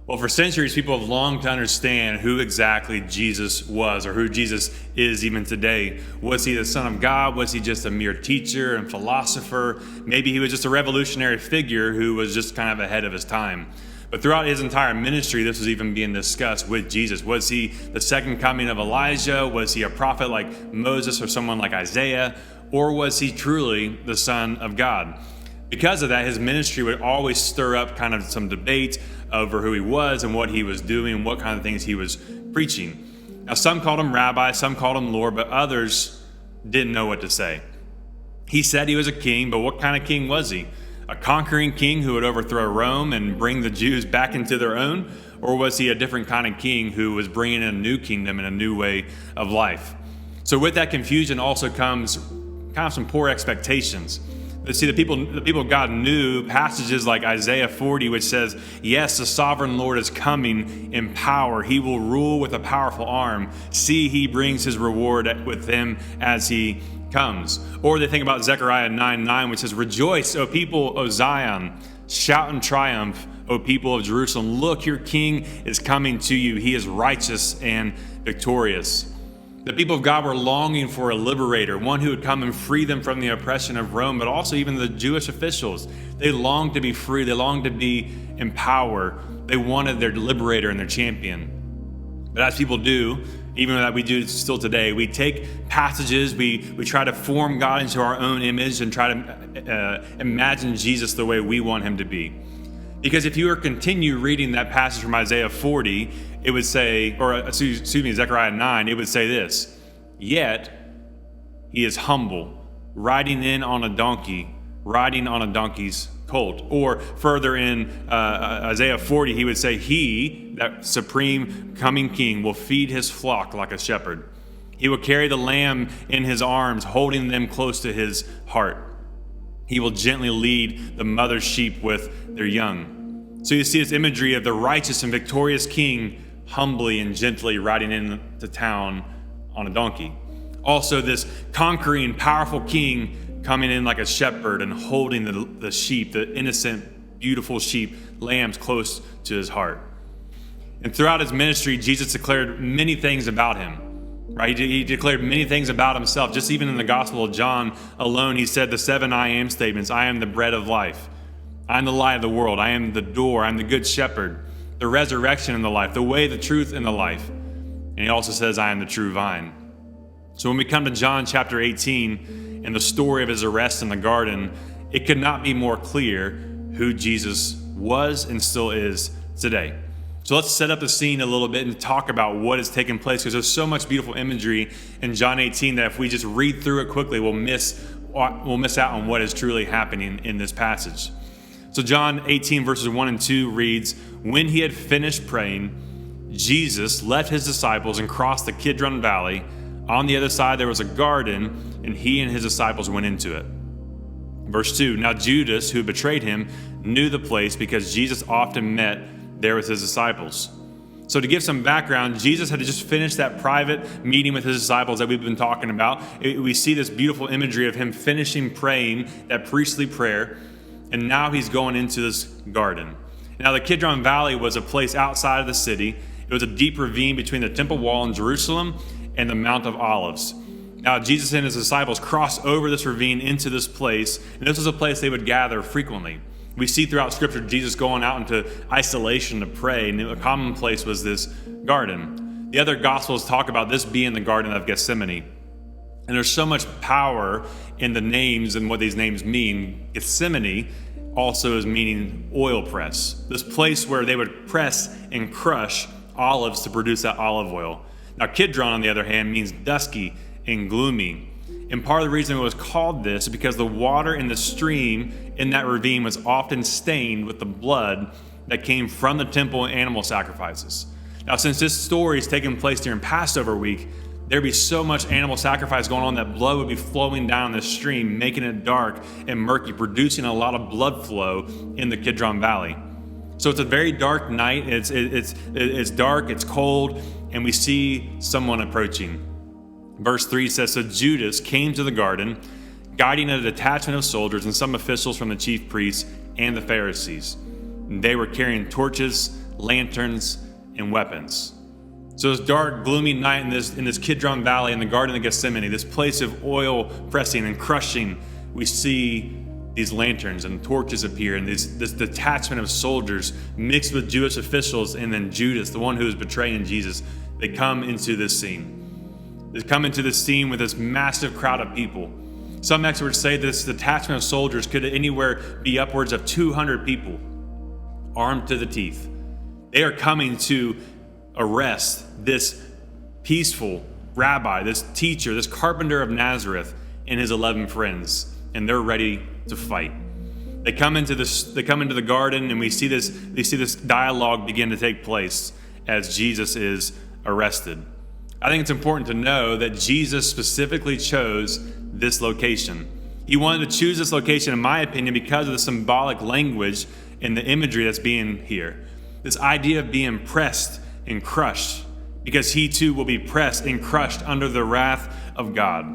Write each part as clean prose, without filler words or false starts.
Well, for centuries, people have longed to understand who exactly Jesus was, or who Jesus is even today. Was he the Son of God? Was he just a mere teacher and philosopher? Maybe he was just a revolutionary figure who was just kind of ahead of his time. But throughout his entire ministry, this was even being discussed with Jesus. Was he the second coming of Elijah? Was he a prophet like Moses or someone like Isaiah? Or was he truly the Son of God? Because of that, his ministry would always stir up kind of some debate over who he was and what he was doing and what kind of things he was preaching. Now, some called him rabbi, some called him Lord, but others didn't know what to say. He said he was a king, but what kind of king was he? A conquering king who would overthrow Rome and bring the Jews back into their own? Or was he a different kind of king who was bringing in a new kingdom and a new way of life? So with that confusion also comes kind of some poor expectations. See, the people of God knew passages like Isaiah 40, which says, yes, the sovereign Lord is coming in power. He will rule with a powerful arm. See, he brings his reward with him as he comes. Or they think about Zechariah 9:9, which says, rejoice, O people of Zion. Shout in triumph, O people of Jerusalem. Look, your king is coming to you. He is righteous and victorious. The people of God were longing for a liberator, one who would come and free them from the oppression of Rome, but also even the Jewish officials. They longed to be free. They longed to be in power. They wanted their liberator and their champion. But as people do, even that we do still today, we take passages, we try to form God into our own image and try to imagine Jesus the way we want him to be. Because if you were to continue reading that passage from Isaiah 40, it would say, Zechariah 9, it would say this, yet he is humble, riding in on a donkey, riding on a donkey's colt. Or further in Isaiah 40, he would say, he, that supreme coming king, will feed his flock like a shepherd. He will carry the lamb in his arms, holding them close to his heart. He will gently lead the mother sheep with their young. So you see this imagery of the righteous and victorious king humbly and gently riding into town on a donkey. Also, this conquering, powerful king coming in like a shepherd and holding the sheep, the innocent, beautiful sheep, lambs close to his heart. And throughout his ministry, Jesus declared many things about him. Right? He declared many things about himself. Just even in the Gospel of John alone, he said the 7 I am statements. I am the bread of life. I am the light of the world. I am the door. I am the good shepherd, the resurrection and the life, the way, the truth, and the life. And he also says, I am the true vine. So when we come to John chapter 18 and the story of his arrest in the garden, it could not be more clear who Jesus was and still is today. So let's set up the scene a little bit and talk about what has taken place, because there's so much beautiful imagery in John 18 that if we just read through it quickly, we'll miss out on what is truly happening in this passage. So John 18 verses 1 and 2 reads, when he had finished praying, Jesus left his disciples and crossed the Kidron Valley. On the other side there was a garden, and he and his disciples went into it. Verse 2, now Judas, who betrayed him, knew the place because Jesus often met there with his disciples. So to give some background, Jesus had just finished that private meeting with his disciples that we've been talking about. We see this beautiful imagery of him finishing praying that priestly prayer, and now he's going into this garden. Now the Kidron Valley was a place outside of the city. It was a deep ravine between the temple wall in Jerusalem and the Mount of Olives. Now Jesus and his disciples crossed over this ravine into this place, and this was a place they would gather frequently. We see throughout Scripture Jesus going out into isolation to pray, and a common place was this garden. The other Gospels talk about this being the Garden of Gethsemane. And there's so much power in the names and what these names mean. Gethsemane also is meaning oil press, this place where they would press and crush olives to produce that olive oil. Now Kidron, on the other hand, means dusky and gloomy. And part of the reason it was called this is because the water in the stream in that ravine was often stained with the blood that came from the temple and animal sacrifices. Now, since this story is taking place during Passover week, there'd be so much animal sacrifice going on that blood would be flowing down the stream, making it dark and murky, producing a lot of blood flow in the Kidron Valley. So it's a very dark night. It's dark, it's cold, and we see someone approaching. Verse 3 says, so Judas came to the garden, guiding a detachment of soldiers and some officials from the chief priests and the Pharisees. They were carrying torches lanterns, and weapons. So this dark, gloomy night in this Kidron Valley in the Garden of Gethsemane, this place of oil pressing and crushing, we see these lanterns and torches appear, and this detachment of soldiers mixed with Jewish officials, and then Judas, the one who is betraying Jesus, they come into this scene. They come into this scene with this massive crowd of people. Some experts say this detachment of soldiers could anywhere be upwards of 200 people, armed to the teeth. They are coming to arrest this peaceful rabbi, this teacher, this carpenter of Nazareth, and his 11 friends, and they're ready to fight. They come into the garden, and we see this dialogue begin to take place as Jesus is arrested. I think it's important to know that Jesus specifically chose this location. He wanted to choose this location, in my opinion, because of the symbolic language and the imagery that's being here. This idea of being pressed and crushed, because he too will be pressed and crushed under the wrath of God.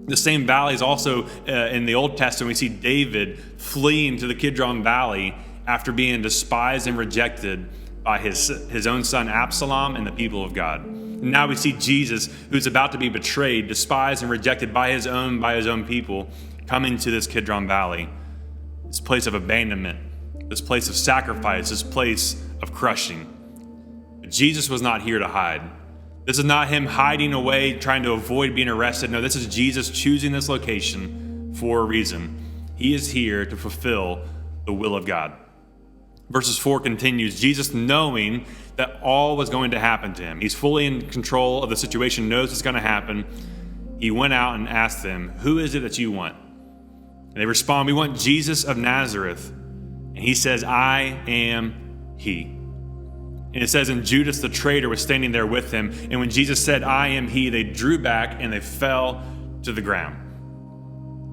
The same valley is also in the Old Testament. We see David fleeing to the Kidron Valley after being despised and rejected by his own son Absalom and the people of God. Now we see Jesus, who's about to be betrayed, despised and rejected by his own people, coming to this Kidron Valley, this place of abandonment, this place of sacrifice, this place of crushing. But Jesus was not here to hide. This is not him hiding away, trying to avoid being arrested. No, this is Jesus choosing this location for a reason. He is here to fulfill the will of God. Verses 4 continues, Jesus, knowing that all was going to happen to him, he's fully in control of the situation, knows it's going to happen. He went out and asked them, "Who is it that you want?" And they respond, "We want Jesus of Nazareth." And he says, "I am he." And it says, and Judas the traitor was standing there with him. And when Jesus said, "I am he," they drew back and they fell to the ground.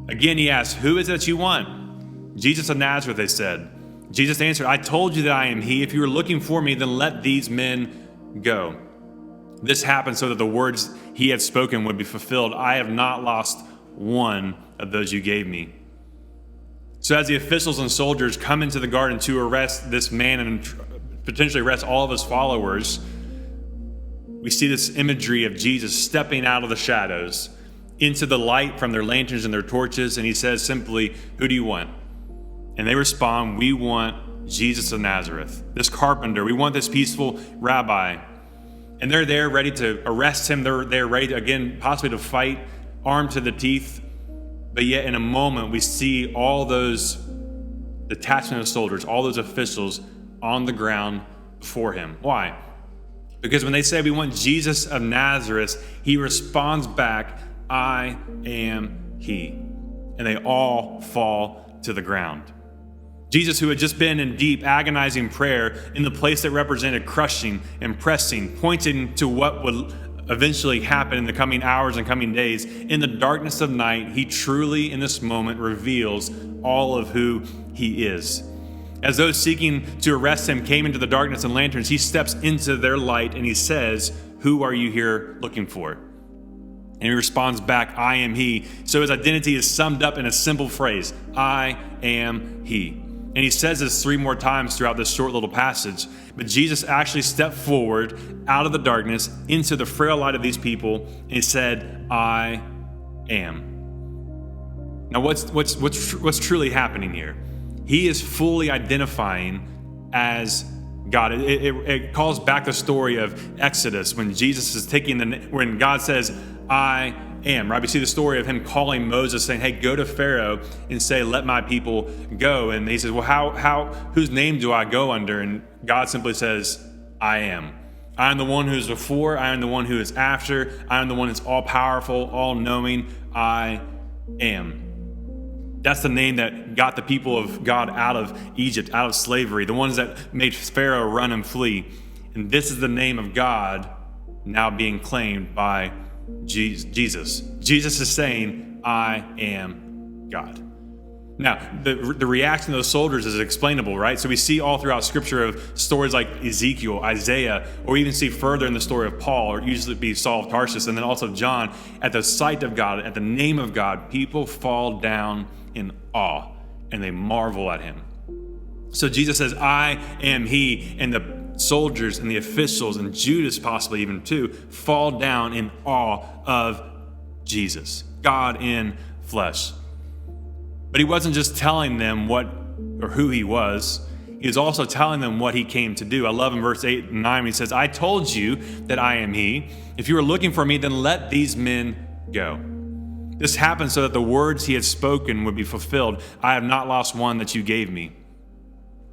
Again, he asked, "Who is it that you want?" "Jesus of Nazareth," they said. Jesus answered, "I told you that I am he. If you were looking for me, then let these men go." This happened so that the words he had spoken would be fulfilled. "I have not lost one of those you gave me." So as the officials and soldiers come into the garden to arrest this man and potentially arrest all of his followers, we see this imagery of Jesus stepping out of the shadows into the light from their lanterns and their torches, and he says simply, "Who do you want?" And they respond, "We want Jesus of Nazareth, this carpenter. We want this peaceful rabbi." And they're there ready to arrest him. They're ready to, again, possibly to fight, armed to the teeth. But yet in a moment, we see all those detachment of soldiers, all those officials on the ground before him. Why? Because when they say, "We want Jesus of Nazareth," he responds back, "I am he." And they all fall to the ground. Jesus, who had just been in deep, agonizing prayer in the place that represented crushing and pressing, pointing to what would eventually happen in the coming hours and coming days, in the darkness of night, he truly, in this moment, reveals all of who he is. As those seeking to arrest him came into the darkness and lanterns, he steps into their light and he says, "Who are you here looking for?" And he responds back, "I am he." So his identity is summed up in a simple phrase, "I am he." And he says this 3 more times throughout this short little passage. But Jesus actually stepped forward out of the darkness into the frail light of these people, and he said, "I am." Now what's truly happening here? He is fully identifying as God. It calls back the story of Exodus when Jesus is when God says, "I am," right? We see the story of him calling Moses, saying, "Hey, go to Pharaoh and say, 'Let my people go.'" And he says, "Well, whose name do I go under?" And God simply says, "I am. I am the one who is before. I am the one who is after. I am the one that's all powerful, all knowing. I am." That's the name that got the people of God out of Egypt, out of slavery, the ones that made Pharaoh run and flee. And this is the name of God now being claimed by Jesus. Jesus is saying, "I am God." Now, the reaction of those soldiers is explainable, right? So we see all throughout Scripture of stories like Ezekiel, Isaiah, or even see further in the story of Paul, or usually be Saul of Tarsus, and then also John. At the sight of God, at the name of God, people fall down in awe, and they marvel at him. So Jesus says, I am he, and the soldiers and the officials and Judas possibly even too fall down in awe of Jesus, God in flesh. But he wasn't just telling them what or who he was. He was also telling them what he came to do. I love in verse 8 and 9 when he says, I told you that I am he. If you are looking for me, then let these men go. This happened so that the words he had spoken would be fulfilled. I have not lost one that you gave me.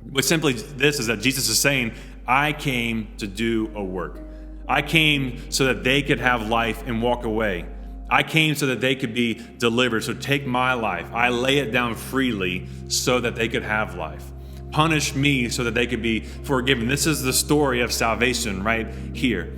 But simply this is that Jesus is saying, I came to do a work. I came so that they could have life and walk away. I came so that they could be delivered. So take my life. I lay it down freely so that they could have life. Punish me so that they could be forgiven. This is the story of salvation right here.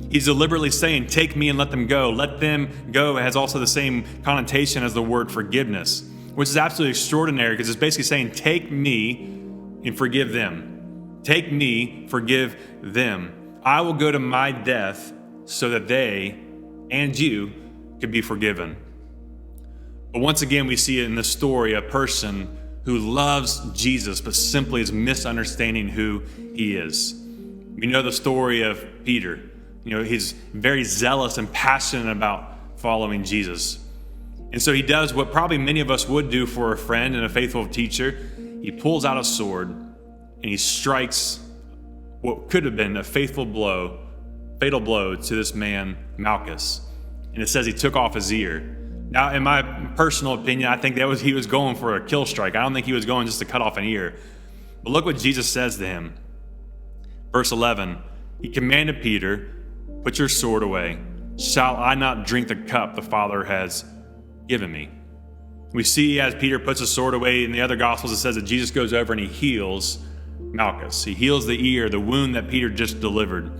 He's deliberately saying, take me and let them go. Let them go has also the same connotation as the word forgiveness, which is absolutely extraordinary because it's basically saying, take me and forgive them. Take me, forgive them. I will go to my death so that they and you could be forgiven. But once again, we see in this story a person who loves Jesus but simply is misunderstanding who he is. We know the story of Peter. He's very zealous and passionate about following Jesus. And so he does what probably many of us would do for a friend and a faithful teacher. He pulls out a sword and he strikes what could have been a fatal blow to this man, Malchus. And it says he took off his ear. Now, in my personal opinion, I think he was going for a kill strike. I don't think he was going just to cut off an ear. But look what Jesus says to him. Verse 11, he commanded Peter, put your sword away. Shall I not drink the cup the Father has given me? We see as Peter puts his sword away in the other Gospels, it says that Jesus goes over and he heals Malchus. He heals the ear, the wound that Peter just delivered.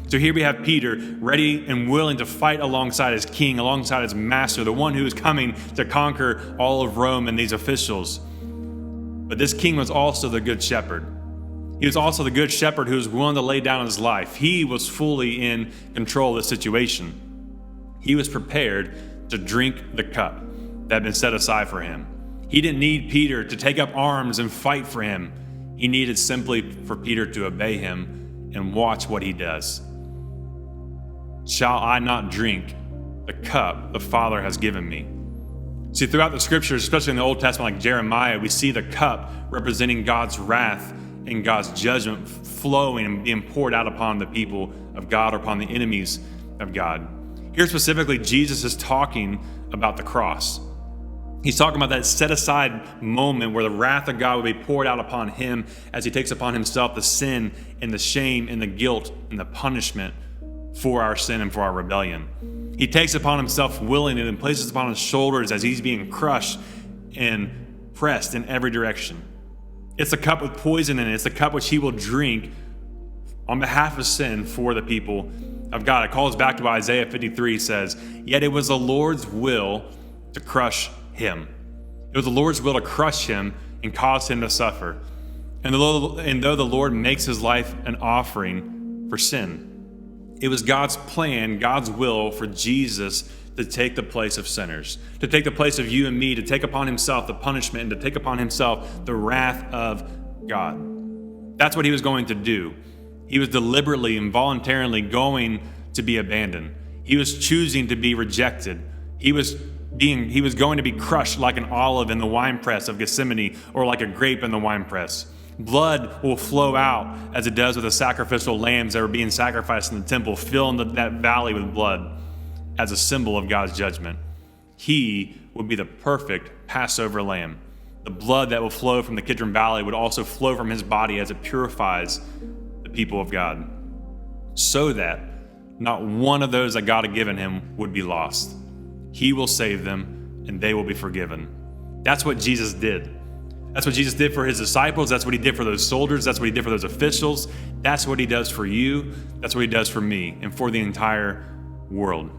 So here we have Peter ready and willing to fight alongside his king, alongside his master, the one who is coming to conquer all of Rome and these officials. But this king was also the good shepherd. He was also the good shepherd who was willing to lay down his life. He was fully in control of the situation. He was prepared to drink the cup that had been set aside for him. He didn't need Peter to take up arms and fight for him. He needed simply for Peter to obey him and watch what he does. Shall I not drink the cup the Father has given me? See, throughout the scriptures, especially in the Old Testament, like Jeremiah, we see the cup representing God's wrath and God's judgment flowing and being poured out upon the people of God or upon the enemies of God. Here specifically, Jesus is talking about the cross. He's talking about that set-aside moment where the wrath of God will be poured out upon him as he takes upon himself the sin and the shame and the guilt and the punishment for our sin and for our rebellion. He takes upon himself willingly and places upon his shoulders as he's being crushed and pressed in every direction. It's a cup with poison in it. It's the cup which he will drink on behalf of sin for the people of God. It calls back to Isaiah 53, says, yet it was the Lord's will to crush him. It was the Lord's will to crush him and cause him to suffer. And though the Lord makes his life an offering for sin, it was God's plan, God's will for Jesus to take the place of sinners, to take the place of you and me, to take upon himself the punishment and to take upon himself the wrath of God. That's what he was going to do. He was deliberately and voluntarily going to be abandoned. He was choosing to be rejected. He was going to be crushed like an olive in the winepress of Gethsemane or like a grape in the winepress. Blood will flow out as it does with the sacrificial lambs that were being sacrificed in the temple, filling that valley with blood as a symbol of God's judgment. He would be the perfect Passover lamb. The blood that will flow from the Kidron Valley would also flow from his body as it purifies the people of God, so that not one of those that God had given him would be lost. He will save them and they will be forgiven. That's what Jesus did. That's what Jesus did for his disciples. That's what he did for those soldiers. That's what he did for those officials. That's what he does for you. That's what he does for me and for the entire world.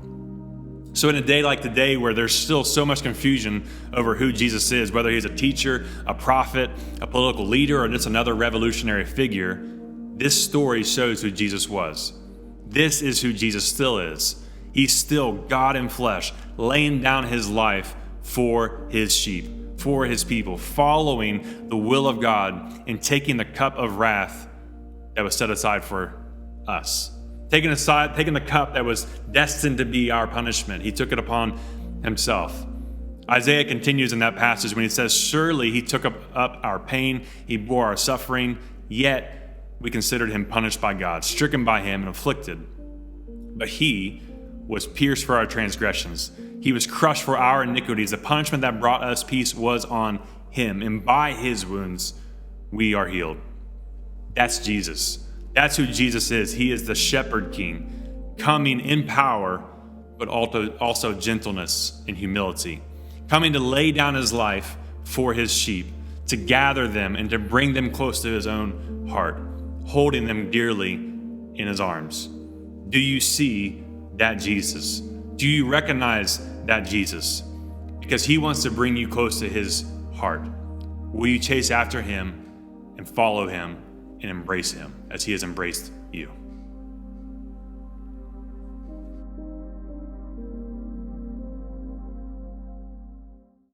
So in a day like today where there's still so much confusion over who Jesus is, whether he's a teacher, a prophet, a political leader, or just another revolutionary figure, this story shows who Jesus was. This is who Jesus still is. He's still God in flesh, laying down his life for his sheep, for his people, following the will of God and taking the cup of wrath that was set aside for us. Taking the cup that was destined to be our punishment. He took it upon himself. Isaiah continues in that passage when he says, surely he took up our pain, he bore our suffering, yet we considered him punished by God, stricken by him and afflicted. But he was pierced for our transgressions. He was crushed for our iniquities. The punishment that brought us peace was on him, and by his wounds we are healed. That's Jesus. That's who Jesus is. He is the shepherd king, coming in power, but also gentleness and humility, coming to lay down his life for his sheep, to gather them and to bring them close to his own heart, holding them dearly in his arms. Do you see that Jesus? Do you recognize that Jesus? Because he wants to bring you close to his heart. Will you chase after him and follow him and embrace him as he has embraced you?